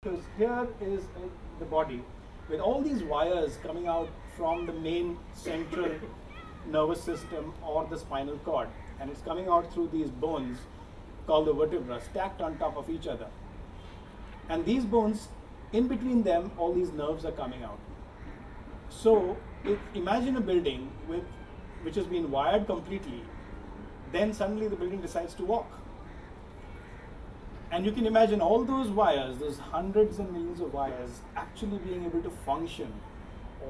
Because here is the body with all these wires coming out from the main central nervous system or the spinal cord, and it's coming out through these bones called the vertebra stacked on top of each other. And these bones, in between them, all these nerves are coming out. So imagine a building which has been wired completely, then suddenly the building decides to walk. And you can imagine all those wires, those hundreds and millions of wires, actually being able to function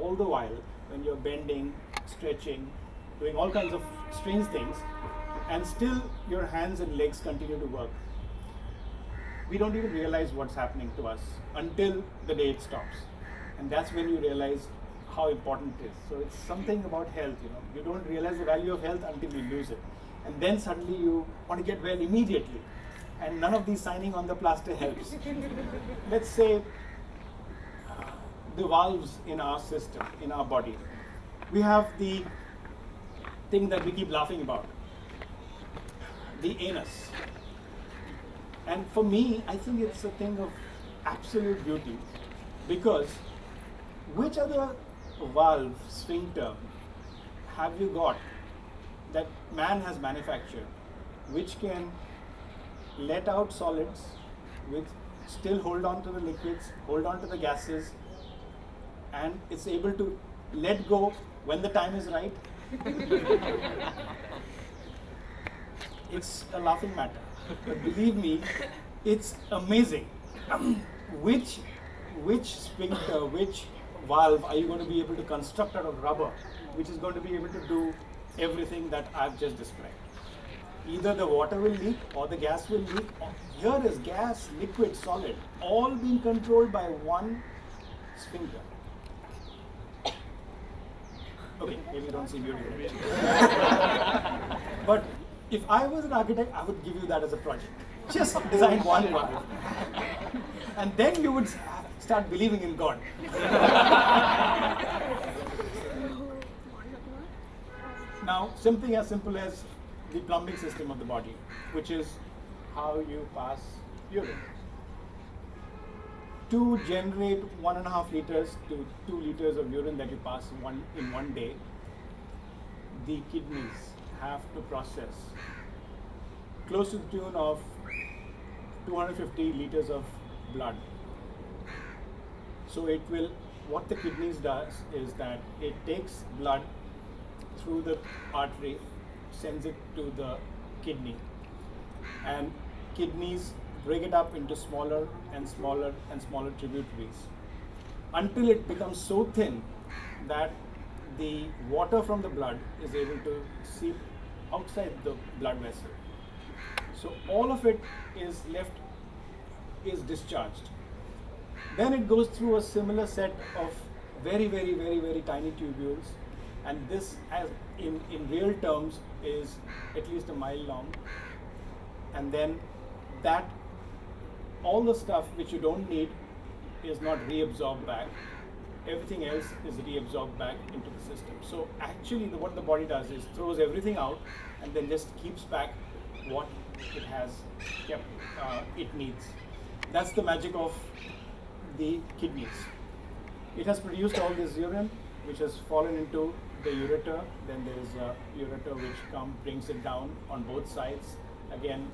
all the while when you're bending, stretching, doing all kinds of strange things, and still your hands and legs continue to work. We don't even realize what's happening to us until the day it stops. And that's when you realize how important it is. So it's something about health, You don't realize the value of health until you lose it. And then suddenly you want to get well immediately. And none of these signing on the plaster helps. Let's say the valves in our system, in our body. We have the thing that we keep laughing about, the anus. And for me, I think it's a thing of absolute beauty, because which other valve, sphincter, have you got that man has manufactured, which can let out solids, which still hold on to the liquids, hold on to the gases, and it's able to let go when the time is right? It's a laughing matter, but believe me, it's amazing. Which sphincter, which valve are you going to be able to construct out of rubber, which is going to be able to do everything that I've just described? Either the water will leak or the gas will leak. Here is gas, liquid, solid, all being controlled by one sphincter. Okay, maybe you don't see beauty in it. But if I was an architect, I would give you that as a project. Just design one valve. And then you would start believing in God. Now, something as simple as the plumbing system of the body, which is how you pass urine. To generate 1.5 liters to 2 liters of urine that you pass in one day, the kidneys have to process close to the tune of 250 liters of blood. So what the kidneys does is that it takes blood through the artery, sends it to the kidney, and kidneys break it up into smaller and smaller and smaller tributaries until it becomes so thin that the water from the blood is able to seep outside the blood vessel. So all of it is discharged. Then it goes through a similar set of very, very, very, very tiny tubules, and this, as in real terms, is at least a mile long. And then that all the stuff which you don't need is not reabsorbed back. Everything else is reabsorbed back into the system. So actually what the body does is throws everything out and then just keeps back what it has kept it needs. That's the magic of the kidneys. It has produced all this urine which has fallen into the ureter. Then there is a ureter which brings it down on both sides. Again,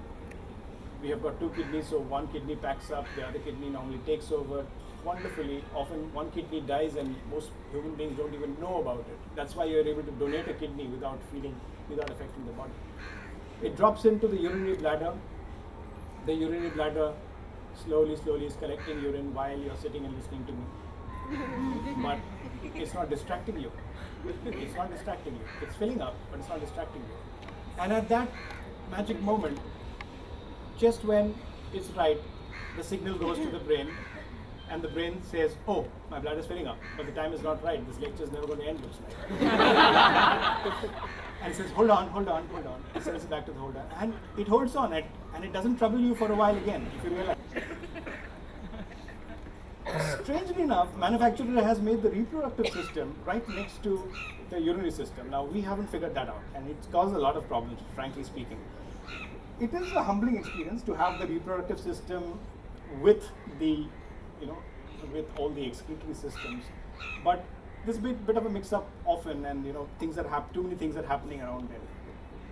we have got two kidneys, so one kidney packs up, the other kidney normally takes over wonderfully. Often one kidney dies and most human beings don't even know about it. That's why you're able to donate a kidney without affecting the body. It drops into the urinary bladder. The urinary bladder slowly is collecting urine while you're sitting and listening to me. But it's not distracting you. It's not distracting you. It's filling up, but it's not distracting you. And at that magic moment, just when it's right, the signal goes to the brain, and the brain says, oh, my blood is filling up, but the time is not right. This lecture is never going to end, looks like. And it says, hold on. It sends it back to the holder. And it holds on, and it doesn't trouble you for a while again, if you realize. Strangely enough, manufacturer has made the reproductive system right next to the urinary system. Now, we haven't figured that out, and it's caused a lot of problems, frankly speaking. It is a humbling experience to have the reproductive system with the you know, with all the excretory systems. But there's a bit of a mix-up often, and you know, too many things are happening around there.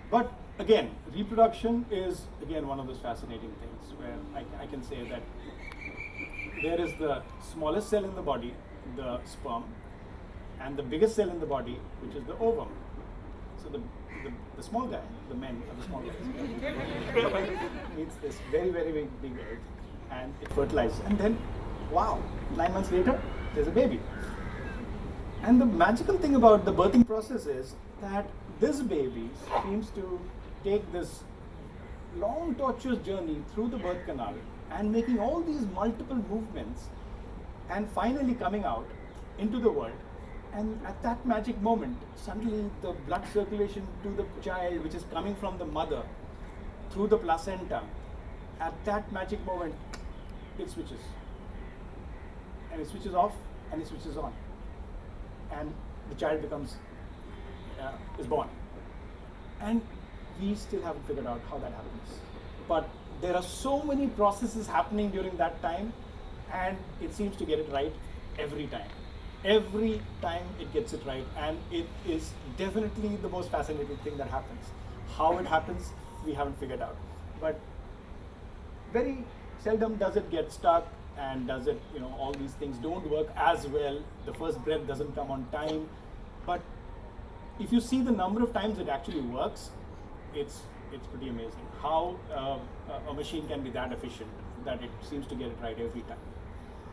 But again, reproduction is again one of those fascinating things where I can say that there is the smallest cell in the body, the sperm, and the biggest cell in the body, which is the ovum. So the small guy, the men are the small guys, meets this very, very big egg, and it fertilizes. And then, wow, 9 months later, there's a baby. And the magical thing about the birthing process is that this baby seems to take this long, tortuous journey through the birth canal and making all these multiple movements and finally coming out into the world. And at that magic moment, suddenly the blood circulation to the child, which is coming from the mother through the placenta, at that magic moment, it switches. And it switches off and it switches on. And the child is born. And we still haven't figured out how that happens. But there are so many processes happening during that time, and it seems to get it right every time. Every time it gets it right, and it is definitely the most fascinating thing that happens. How it happens, we haven't figured out. But very seldom does it get stuck, and does it, you know, all these things don't work as well. The first breath doesn't come on time. But if you see the number of times it actually works, it's pretty amazing how a machine can be that efficient that it seems to get it right every time.